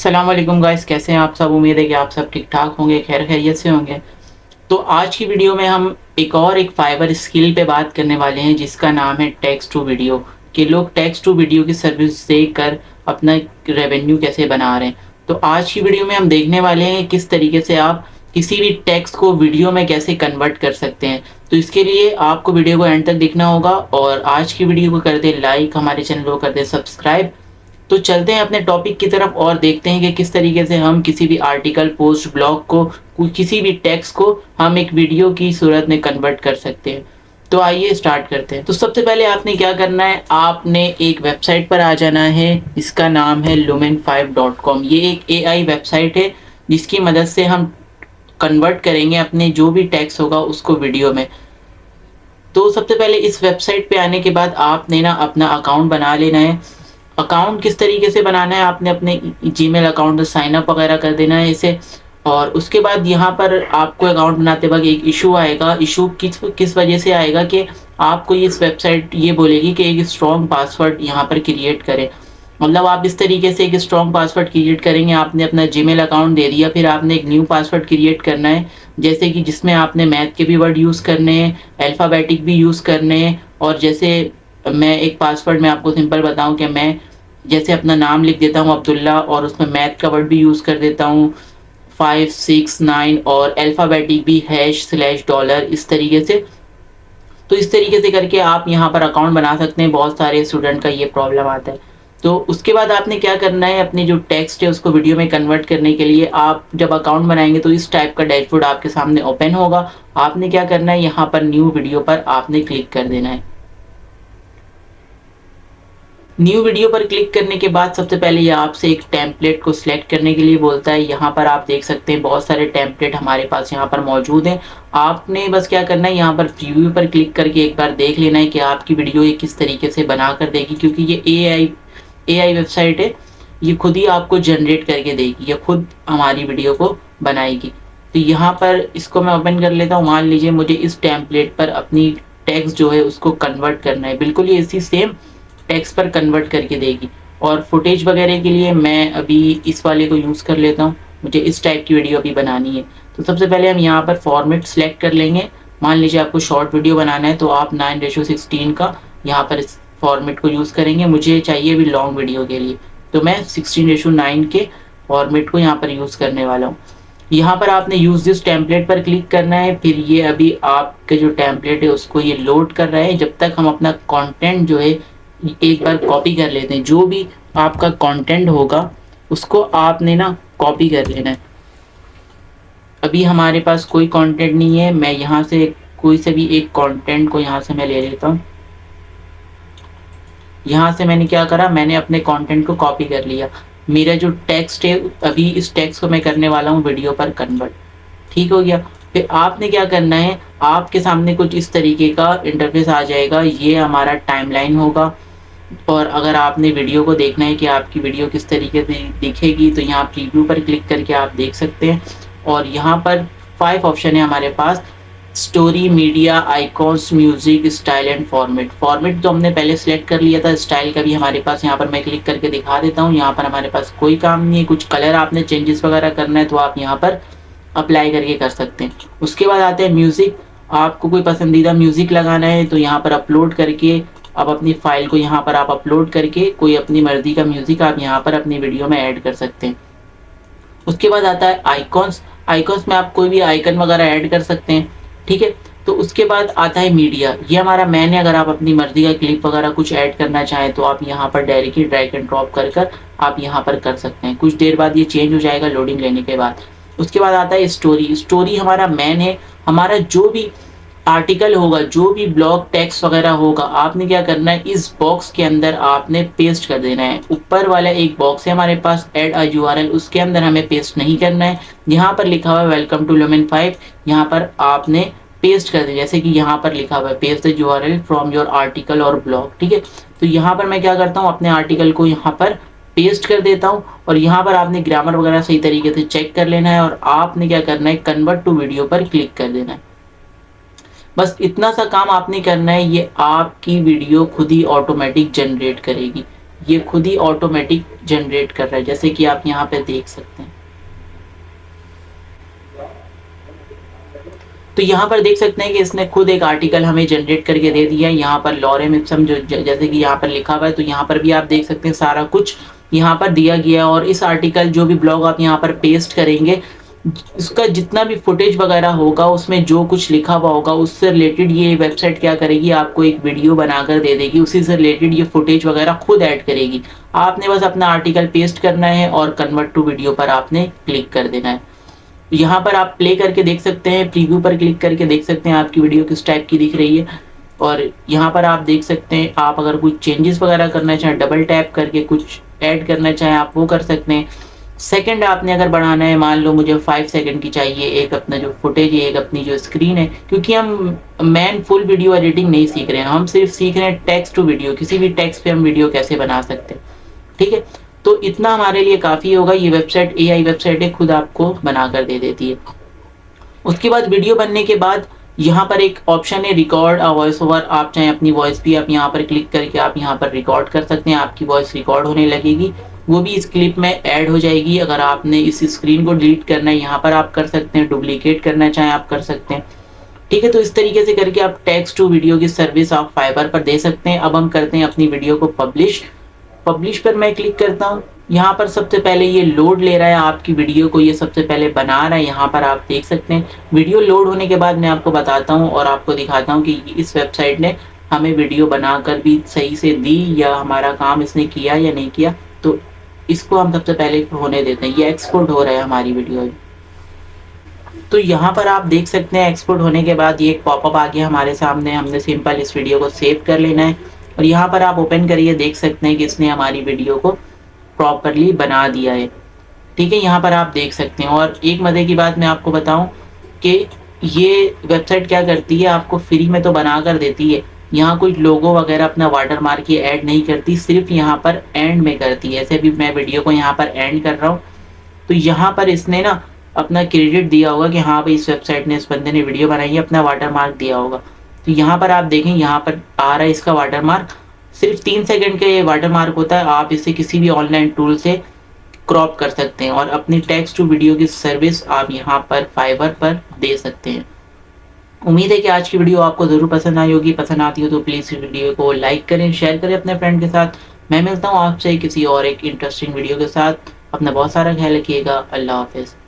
अस्सलाम वालेकुम गाइस, कैसे हैं आप सब। उम्मीद है कि आप सब ठीक ठाक होंगे, खैर खैरियत से होंगे। तो आज की वीडियो में हम एक फाइवर स्किल पे बात करने वाले हैं जिसका नाम है टेक्स्ट टू वीडियो। कि लोग टेक्स्ट टू वीडियो की सर्विस देकर अपना रेवेन्यू कैसे बना रहे हैं। तो आज की वीडियो में हम देखने वाले हैं किस तरीके से आप किसी भी टेक्स्ट को वीडियो में कैसे कन्वर्ट कर सकते हैं। तो इसके लिए आपको वीडियो को एंड तक देखना होगा और आज की वीडियो को कर दे लाइक, हमारे चैनल को कर दे सब्सक्राइब। तो चलते हैं अपने टॉपिक की तरफ और देखते हैं कि किस तरीके से हम किसी भी आर्टिकल, पोस्ट, ब्लॉग को, किसी भी टेक्स्ट को हम एक वीडियो की सूरत में कन्वर्ट कर सकते हैं। तो आइए स्टार्ट करते हैं। तो सबसे पहले आपने क्या करना है, आपने एक वेबसाइट पर आ जाना है। इसका नाम है lumen5.com। ये एक एआई वेबसाइट है जिसकी मदद से हम कन्वर्ट करेंगे अपने जो भी टेक्स्ट होगा उसको वीडियो में। तो सबसे पहले इस वेबसाइट पे आने के बाद आपने ना अपना अकाउंट बना लेना है। अकाउंट किस तरीके से बनाना है, आपने अपने जीमेल अकाउंट में साइन अप वगैरह कर देना है इसे। और उसके बाद यहाँ पर आपको अकाउंट बनाते वक्त एक इशू आएगा। इशू किस वजह से आएगा कि आपको इस वेबसाइट ये बोलेगी कि एक स्ट्रॉन्ग पासवर्ड यहाँ पर क्रिएट करें। मतलब आप इस तरीके से एक स्ट्रॉन्ग पासवर्ड क्रिएट करेंगे। आपने अपना जीमेल अकाउंट दे दिया, फिर आपने एक न्यू पासवर्ड क्रिएट करना है जैसे कि जिसमें आपने मैथ के भी वर्ड यूज़ करने हैं, अल्फ़ाबेटिक भी यूज़ करने हैं। और जैसे मैं एक पासवर्ड में आपको सिंपल बताऊं कि मैं जैसे अपना नाम लिख देता हूं अब्दुल्ला और उसमें मैथ का वर्ड भी यूज़ कर देता हूं 5 6 9 और अल्फ़ाबेटिक भी #/$ इस तरीके से। तो इस तरीके से करके आप यहाँ पर अकाउंट बना सकते हैं। बहुत सारे स्टूडेंट का ये प्रॉब्लम आता है। तो उसके बाद आपने क्या करना है, अपनी जो टेक्स्ट है उसको वीडियो में कन्वर्ट करने के लिए आप जब अकाउंट बनाएंगे तो इस टाइप का डैशबोर्ड आपके सामने ओपन होगा। आपने क्या करना है, यहाँ पर न्यू वीडियो पर आपने क्लिक कर देना है। न्यू वीडियो पर क्लिक करने के बाद सबसे पहले ये आपसे एक टेम्पलेट को सिलेक्ट करने के लिए बोलता है। यहाँ पर आप देख सकते हैं बहुत सारे टेम्पलेट हमारे पास यहाँ पर मौजूद हैं। आपने बस क्या करना है, यहाँ पर प्रीव्यू पर क्लिक करके एक बार देख लेना है कि आपकी वीडियो ये किस तरीके से बना कर देगी। क्योंकि ये एआई वेबसाइट है, ये खुद ही आपको जनरेट करके देगी, ये खुद हमारी वीडियो को बनाएगी। तो यहाँ पर इसको मैं ओपन कर लेता हूँ। मान लीजिए मुझे इस टेम्पलेट पर अपनी टेक्स्ट जो है उसको कन्वर्ट करना है। बिल्कुल ये इसी सेम टेक्स्ट पर कन्वर्ट करके देगी। और फुटेज वगैरह के लिए मैं अभी इस वाले को यूज़ कर लेता हूँ, मुझे इस टाइप की वीडियो अभी बनानी है। तो सबसे पहले हम यहाँ पर फॉर्मेट सेलेक्ट कर लेंगे। मान लीजिए आपको शॉर्ट वीडियो बनाना है तो आप 9:16 का यहाँ पर इस फॉर्मेट को यूज़ करेंगे। मुझे चाहिए अभी लॉन्ग वीडियो के लिए तो मैं 16:9 के फॉर्मेट को यहाँ पर यूज़ करने वाला हूँ। यहाँ पर आपने यूज़ दिस टेम्पलेट पर क्लिक करना है। फिर ये अभी आपके जो टेम्पलेट है उसको ये लोड कर रहा है। जब तक हम अपना कंटेंट जो है एक बार कॉपी कर लेते हैं, जो भी आपका कंटेंट होगा उसको आपने ना कॉपी कर लेना है। अभी हमारे पास कोई कंटेंट नहीं है, मैं यहाँ से कोई से भी एक कंटेंट को यहाँ से मैं ले लेता हूँ। यहाँ से मैंने क्या करा, मैंने अपने कंटेंट को कॉपी कर लिया। मेरा जो टेक्स्ट है अभी इस टेक्स्ट को मैं करने वाला हूँ वीडियो पर कन्वर्ट। ठीक हो गया। फिर आपने क्या करना है, आपके सामने कुछ इस तरीके का इंटरफेस आ जाएगा। ये हमारा टाइमलाइन होगा। और अगर आपने वीडियो को देखना है कि आपकी वीडियो किस तरीके से दिखेगी तो यहाँ प्रीव्यू पर क्लिक करके आप देख सकते हैं। और यहाँ पर 5 ऑप्शन है हमारे पास, story, media, icons, music, style and format. Format तो हमने पहले सेलेक्ट कर लिया था, स्टाइल का भी हमारे पास यहाँ पर मैं क्लिक करके दिखा देता हूँ। यहाँ पर हमारे पास कोई काम नहीं है। कुछ कलर आपने चेंजेस वगैरह करना है तो आप यहाँ पर अप्लाई करके कर सकते हैं। उसके बाद आते हैं म्यूजिक। आपको कोई पसंदीदा म्यूजिक लगाना है तो यहाँ पर अपलोड करके आप अपनी फाइल को यहाँ पर आप अपलोड करके कोई अपनी मर्जी का म्यूजिक आप यहाँ पर अपनी वीडियो में ऐड कर सकते हैं। उसके बाद आता है आइकॉन्स। आइकॉन्स में आप कोई भी आइकन वगैरह ऐड कर सकते हैं। ठीक है। तो उसके बाद आता है मीडिया। ये हमारा मैन है। अगर आप अपनी मर्जी का क्लिप वगैरह कुछ ऐड करना चाहें तो आप यहाँ पर डायरेक्टली ड्रैग एंड ड्रॉप कर आप यहाँ पर कर सकते हैं। कुछ देर बाद ये चेंज हो जाएगा लोडिंग लेने के बाद। उसके बाद आता है स्टोरी। स्टोरी हमारा मैन है। हमारा जो भी आर्टिकल होगा, जो भी ब्लॉग टेक्स्ट वगैरह होगा, आपने क्या करना है, इस बॉक्स के अंदर आपने पेस्ट कर देना है। ऊपर वाला एक बॉक्स है हमारे पास ऐड अ यूआरएल, उसके अंदर हमें पेस्ट नहीं करना है। यहाँ पर लिखा हुआ है वेलकम टू lumen5, यहाँ पर आपने पेस्ट कर देना। जैसे कि यहाँ पर लिखा हुआ है paste the URL from your article और ब्लॉग। ठीक है। तो यहाँ पर मैं क्या करता हूँ, अपने आर्टिकल को यहाँ पर पेस्ट कर देता हूँ। और यहाँ पर आपने ग्रामर वगैरह सही तरीके से चेक कर लेना है और आपने क्या करना है, कन्वर्ट टू वीडियो पर क्लिक कर देना है। बस इतना सा काम आपने करना है, ये आपकी वीडियो खुद ही ऑटोमेटिक जनरेट करेगी। ये खुद ही ऑटोमेटिक जनरेट कर रहा है, जैसे कि आप यहाँ पे देख सकते हैं। तो यहाँ पर देख सकते हैं कि इसने खुद एक आर्टिकल हमें जनरेट करके दे दिया है। यहाँ पर लॉरेम इप्सम जो जैसे कि यहाँ पर लिखा हुआ है, तो यहाँ पर भी आप देख सकते हैं सारा कुछ यहाँ पर दिया गया है। और इस आर्टिकल जो भी ब्लॉग आप यहाँ पर पेस्ट करेंगे, इसका जितना भी फुटेज वगैरह होगा, उसमें जो कुछ लिखा हुआ होगा, उससे रिलेटेड ये वेबसाइट क्या करेगी, आपको एक वीडियो बनाकर दे देगी, उसी से रिलेटेड ये फुटेज वगैरह खुद ऐड करेगी। आपने बस अपना आर्टिकल पेस्ट करना है और कन्वर्ट टू वीडियो पर आपने क्लिक कर देना है। यहाँ पर आप प्ले करके देख सकते हैं, प्रीव्यू पर क्लिक करके देख सकते हैं आपकी वीडियो किस टाइप की दिख रही है। और यहाँ पर आप देख सकते हैं, आप अगर कुछ चेंजेस वगैरह करना चाहें, डबल टैप करके कुछ ऐड करना चाहें, आप वो कर सकते हैं। सेकंड आपने अगर बढ़ाना है, मान लो मुझे 5 सेकंड की चाहिए, एक अपना जो फुटेज है, एक अपनी जो स्क्रीन है, क्योंकि हम मैन फुल वीडियो एडिटिंग नहीं सीख रहे हैं, हम सिर्फ सीख रहे हैं टेक्स्ट टू वीडियो, किसी भी टेक्स्ट पे हम वीडियो कैसे बना सकते हैं। ठीक है, तो इतना हमारे लिए काफ़ी होगा। ये वेबसाइट AI वेबसाइट है, खुद आपको बनाकर दे देती है। उसके बाद वीडियो बनने के बाद यहाँ पर एक ऑप्शन है रिकॉर्ड अ वॉइस ओवर। आप चाहे अपनी वॉइस भी आप यहाँ पर क्लिक करके आप यहाँ पर रिकॉर्ड कर सकते हैं, आपकी वॉइस रिकॉर्ड होने लगेगी, वो भी इस क्लिप में ऐड हो जाएगी। अगर आपने इस स्क्रीन को डिलीट करना है, यहाँ पर आप कर सकते हैं, डुप्लीकेट करना चाहें आप कर सकते हैं। ठीक है, तो इस तरीके से करके आप टेक्स्ट टू वीडियो की सर्विस आप फाइवर पर दे सकते हैं। अब हम करते हैं अपनी वीडियो को पब्लिश। पब्लिश पर मैं क्लिक करता हूँ। यहाँ पर सबसे पहले ये लोड ले रहा है आपकी वीडियो को, ये सबसे पहले बना रहा है। यहाँ पर आप देख सकते हैं, वीडियो लोड होने के बाद मैं आपको बताता हूँ और आपको दिखाता हूँ कि इस वेबसाइट ने हमें वीडियो बनाकर भी सही से दी या हमारा काम इसने किया या नहीं किया। तो इसको हम सबसे पहले होने देते हैं। ये एक्सपोर्ट हो रहा है हमारी वीडियो। तो यहाँ पर आप देख सकते हैं एक्सपोर्ट होने के बाद ये एक पॉपअप आ गया हमारे सामने। हमने सिंपल इस वीडियो को सेव कर लेना है और यहाँ पर आप ओपन करिए, देख सकते हैं कि इसने हमारी वीडियो को प्रॉपरली बना दिया है। ठीक है, यहाँ पर आप देख सकते हैं। और एक मज़े की बात मैं आपको बताऊं कि ये वेबसाइट क्या करती है, आपको फ्री में तो बना कर देती है, यहाँ कोई लोगो वगैरह अपना वाटर मार्क ये ऐड नहीं करती, सिर्फ यहाँ पर एंड में करती है। ऐसे भी मैं वीडियो को यहाँ पर एंड कर रहा हूँ, तो यहाँ पर इसने ना अपना क्रेडिट दिया होगा कि हाँ भाई इस वेबसाइट ने, इस बंदे ने वीडियो बनाई है, अपना वाटर मार्क दिया होगा। तो यहाँ पर आप देखें, यहाँ पर आ रहा है इसका वाटर मार्क। सिर्फ 3 सेकंड का ये वाटर मार्क होता है। आप इसे किसी भी ऑनलाइन टूल से क्रॉप कर सकते हैं और अपनी टेक्स्ट टू वीडियो की सर्विस आप यहाँ पर फाइवर पर दे सकते हैं। उम्मीद है कि आज की वीडियो आपको ज़रूर पसंद आई होगी। पसंद आती हो तो प्लीज़ इस वीडियो को लाइक करें, शेयर करें अपने फ्रेंड के साथ। मैं मिलता हूँ आपसे किसी और एक इंटरेस्टिंग वीडियो के साथ। अपना बहुत सारा ख्याल रखिएगा। अल्लाह हाफिज़।